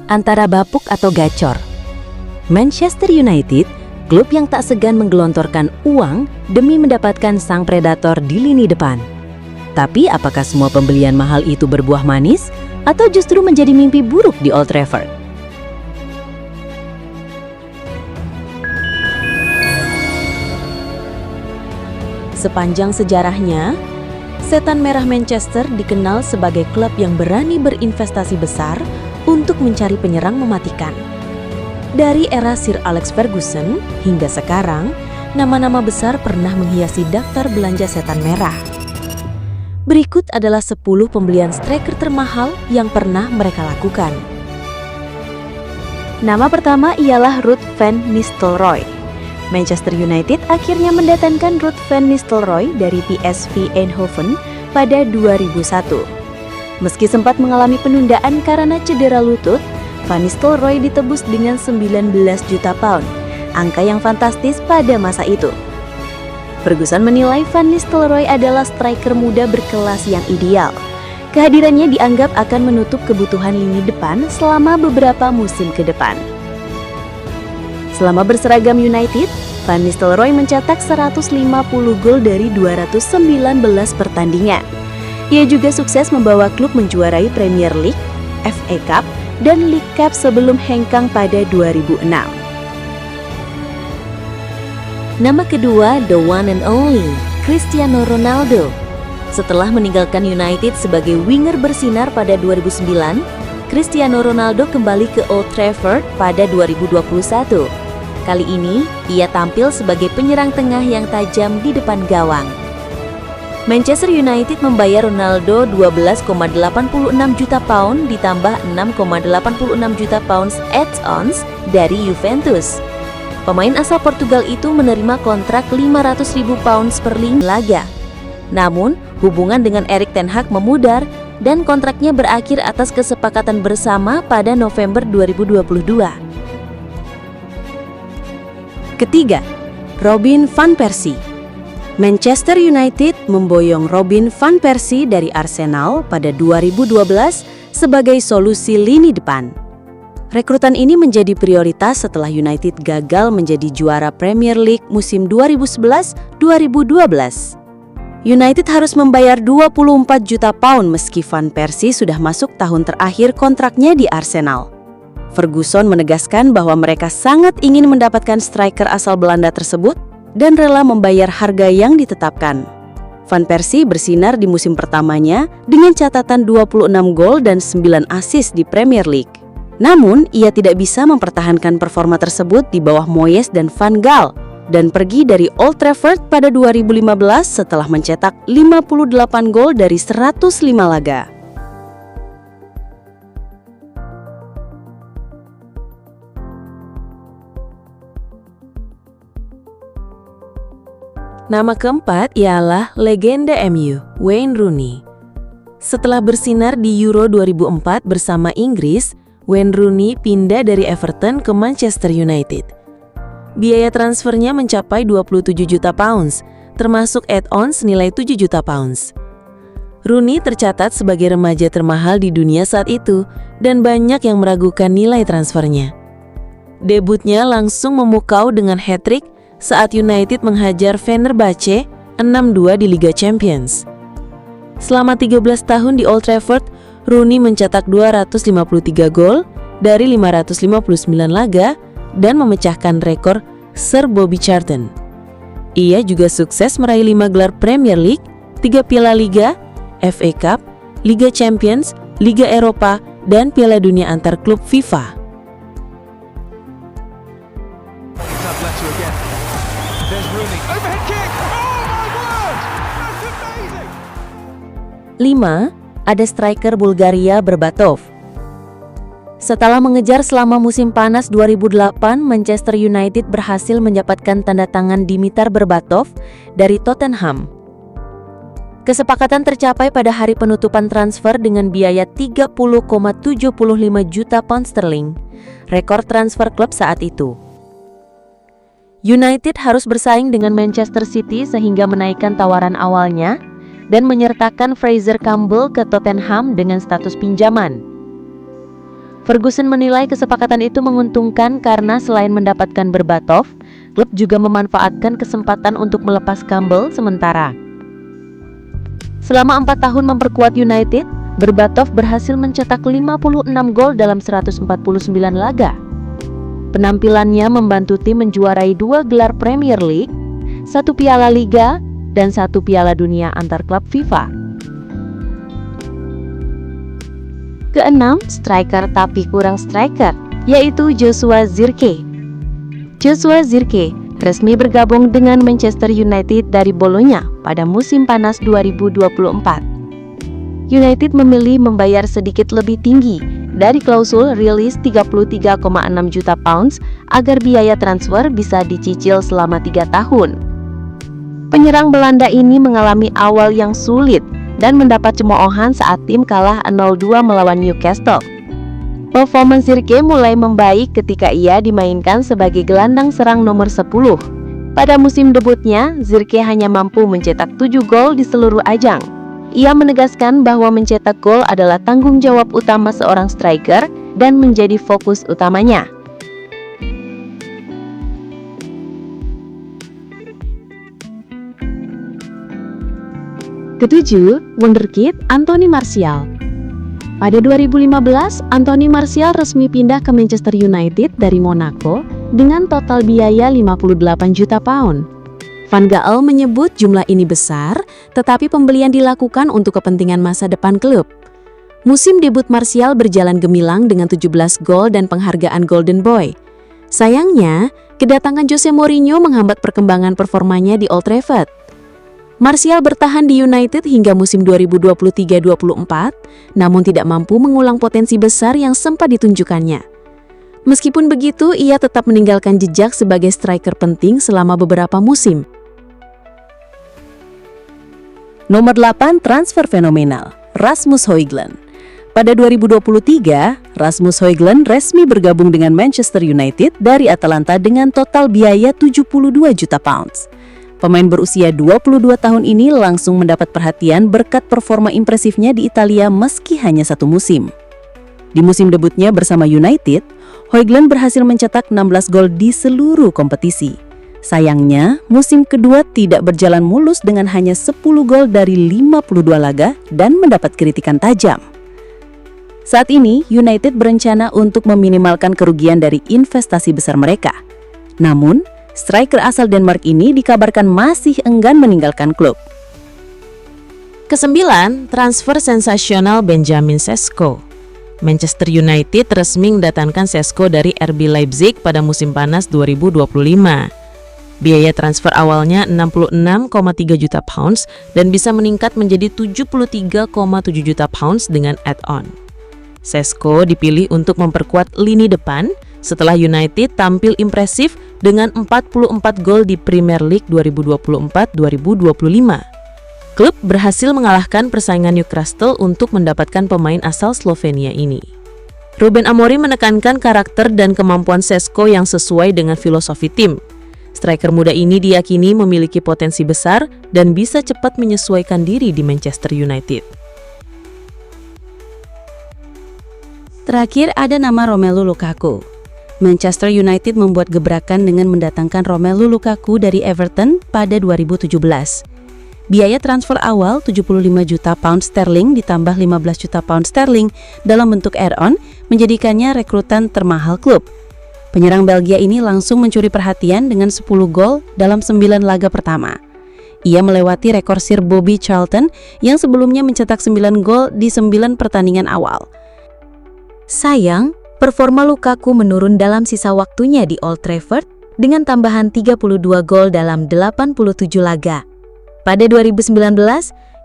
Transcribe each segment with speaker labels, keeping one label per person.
Speaker 1: antara bapuk atau gacor. Manchester United, klub yang tak segan menggelontorkan uang demi mendapatkan sang predator di lini depan. Tapi apakah semua pembelian mahal itu berbuah manis atau justru menjadi mimpi buruk di Old Trafford? Sepanjang sejarahnya, Setan Merah Manchester dikenal sebagai klub yang berani berinvestasi besar untuk mencari penyerang mematikan. Dari era Sir Alex Ferguson hingga sekarang, nama-nama besar pernah menghiasi daftar belanja Setan Merah. Berikut adalah 10 pembelian striker termahal yang pernah mereka lakukan. Nama pertama ialah Ruud van Nistelrooy. Manchester United akhirnya mendatangkan Ruud van Nistelrooy dari PSV Eindhoven pada 2001. Meski sempat mengalami penundaan karena cedera lutut, Van Nistelrooy ditebus dengan 19 juta pound, angka yang fantastis pada masa itu. Ferguson menilai Van Nistelrooy adalah striker muda berkelas yang ideal. Kehadirannya dianggap akan menutup kebutuhan lini depan selama beberapa musim ke depan. Selama berseragam United, Van Nistelrooy mencetak 150 gol dari 219 pertandingan. Ia juga sukses membawa klub menjuarai Premier League, FA Cup, dan League Cup sebelum hengkang pada 2006. Nama kedua, the one and only, Cristiano Ronaldo. Setelah meninggalkan United sebagai winger bersinar pada 2009, Cristiano Ronaldo kembali ke Old Trafford pada 2021. Kali ini, ia tampil sebagai penyerang tengah yang tajam di depan gawang. Manchester United membayar Ronaldo 12,86 juta pound ditambah 6,86 juta pounds add-ons dari Juventus. Pemain asal Portugal itu menerima kontrak 500.000 pounds per laga. Namun, hubungan dengan Erik ten Hag memudar dan kontraknya berakhir atas kesepakatan bersama pada November 2022. Ketiga, Robin van Persie. Manchester United memboyong Robin van Persie dari Arsenal pada 2012 sebagai solusi lini depan. Rekrutan ini menjadi prioritas setelah United gagal menjadi juara Premier League musim 2011-2012. United harus membayar 24 juta pound meski Van Persie sudah masuk tahun terakhir kontraknya di Arsenal. Ferguson menegaskan bahwa mereka sangat ingin mendapatkan striker asal Belanda tersebut dan rela membayar harga yang ditetapkan. Van Persie bersinar di musim pertamanya dengan catatan 26 gol dan 9 assist di Premier League. Namun, ia tidak bisa mempertahankan performa tersebut di bawah Moyes dan Van Gaal dan pergi dari Old Trafford pada 2015 setelah mencetak 58 gol dari 105 laga. Nama keempat ialah legenda MU, Wayne Rooney. Setelah bersinar di Euro 2004 bersama Inggris, Wayne Rooney pindah dari Everton ke Manchester United. Biaya transfernya mencapai 27 juta pounds, termasuk add-ons senilai 7 juta pounds. Rooney tercatat sebagai remaja termahal di dunia saat itu dan banyak yang meragukan nilai transfernya. Debutnya langsung memukau dengan hat-trick saat United menghajar Fenerbahce 6-2 di Liga Champions. Selama 13 tahun di Old Trafford, Rooney mencetak 253 gol dari 559 laga dan memecahkan rekor Sir Bobby Charlton. Ia juga sukses meraih 5 gelar Premier League, 3 Piala Liga, FA Cup, Liga Champions, Liga Eropa, dan Piala Dunia antar klub FIFA. 5. Ada striker Bulgaria Berbatov. Setelah mengejar selama musim panas 2008, Manchester United berhasil mendapatkan tanda tangan Dimitar Berbatov dari Tottenham. Kesepakatan tercapai pada hari penutupan transfer dengan biaya 30,75 juta pound sterling, rekor transfer klub saat itu. United harus bersaing dengan Manchester City sehingga menaikkan tawaran awalnya dan menyertakan Fraser Campbell ke Tottenham dengan status pinjaman.
Speaker 2: Ferguson menilai kesepakatan itu menguntungkan karena selain mendapatkan Berbatov, klub juga memanfaatkan kesempatan untuk melepas Campbell sementara. Selama 4 tahun memperkuat United, Berbatov berhasil mencetak 56 gol dalam 149 laga. Penampilannya membantu tim menjuarai 2 gelar Premier League, 1 Piala Liga, dan 1 Piala Dunia antar klub FIFA. Keenam, striker tapi kurang striker, yaitu Joshua Zirkzee. Joshua Zirkzee resmi bergabung dengan Manchester United dari Bologna pada musim panas 2024. United memilih membayar sedikit lebih tinggi dari klausul rilis 33,6 juta pounds agar biaya transfer bisa dicicil selama 3 tahun. Penyerang Belanda ini mengalami awal yang sulit dan mendapat cemoohan saat tim kalah 0-2 melawan Newcastle. Performance Zirkzee mulai membaik ketika ia dimainkan sebagai gelandang serang nomor 10. Pada musim debutnya, Zirkzee hanya mampu mencetak 7 gol di seluruh ajang. Ia menegaskan bahwa mencetak gol adalah tanggung jawab utama seorang striker dan menjadi fokus utamanya. Ketujuh, wonderkid Anthony Martial. Pada 2015, Anthony Martial resmi pindah ke Manchester United dari Monaco dengan total biaya 58 juta pound.
Speaker 1: Van Gaal menyebut jumlah ini besar, tetapi pembelian dilakukan untuk kepentingan masa depan klub. Musim debut Martial berjalan gemilang dengan 17 gol dan penghargaan Golden Boy. Sayangnya, kedatangan Jose Mourinho menghambat perkembangan performanya di Old Trafford. Martial bertahan di United hingga musim 2023-24, namun tidak mampu mengulang potensi besar yang sempat ditunjukkannya. Meskipun begitu, ia tetap meninggalkan jejak sebagai striker penting selama beberapa musim. Nomor 8, transfer fenomenal, Rasmus Højlund. Pada 2023, Rasmus Højlund resmi bergabung dengan Manchester United dari Atalanta dengan total biaya 72 juta pounds. Pemain berusia 22 tahun ini langsung mendapat perhatian berkat performa impresifnya di Italia meski hanya 1 musim. Di musim debutnya bersama United, Højlund berhasil mencetak 16 gol di seluruh kompetisi. Sayangnya, musim kedua tidak berjalan mulus dengan hanya 10 gol dari 52 laga dan mendapat kritikan tajam. Saat ini, United berencana untuk meminimalkan kerugian dari investasi besar mereka. Namun, striker asal Denmark ini dikabarkan masih enggan meninggalkan klub. Kesembilan, transfer sensasional Benjamin Sesko. Manchester United resmi mendatangkan Sesko dari RB Leipzig pada musim panas 2025. Biaya transfer awalnya 66,3 juta pounds dan bisa meningkat menjadi 73,7 juta pounds dengan add-on. Sesko dipilih untuk memperkuat lini depan setelah United tampil impresif dengan 44 gol di Premier League 2024-2025. Klub berhasil mengalahkan persaingan Newcastle untuk mendapatkan pemain asal Slovenia ini. Ruben Amorim menekankan karakter dan kemampuan Sesko yang sesuai dengan filosofi tim. Striker muda ini diyakini memiliki potensi besar dan bisa cepat menyesuaikan diri di Manchester United. Terakhir ada nama Romelu Lukaku. Manchester United membuat gebrakan dengan mendatangkan Romelu Lukaku dari Everton pada 2017. Biaya transfer awal 75 juta pound sterling ditambah 15 juta pound sterling dalam bentuk add-on menjadikannya rekrutan termahal klub. Penyerang Belgia ini langsung mencuri perhatian dengan 10 gol dalam 9 laga pertama. Ia melewati rekor Sir Bobby Charlton yang sebelumnya mencetak 9 gol di 9 pertandingan awal. Sayang, performa Lukaku menurun dalam sisa waktunya di Old Trafford dengan tambahan 32 gol dalam 87 laga. Pada 2019,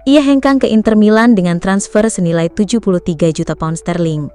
Speaker 1: ia hengkang ke Inter Milan dengan transfer senilai 73 juta pound sterling.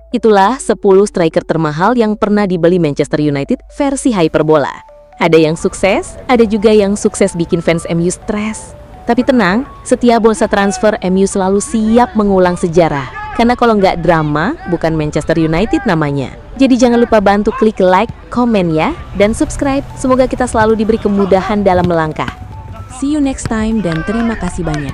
Speaker 1: Itulah 10 striker termahal yang pernah dibeli Manchester United versi hyperbola. Ada yang sukses, ada juga yang sukses bikin fans MU stres. Tapi tenang, setiap bursa transfer MU selalu siap mengulang sejarah. Karena kalau nggak drama, bukan Manchester United namanya. Jadi jangan lupa bantu klik like, komen ya, dan subscribe. Semoga kita selalu diberi kemudahan dalam melangkah. See you next time dan terima kasih banyak.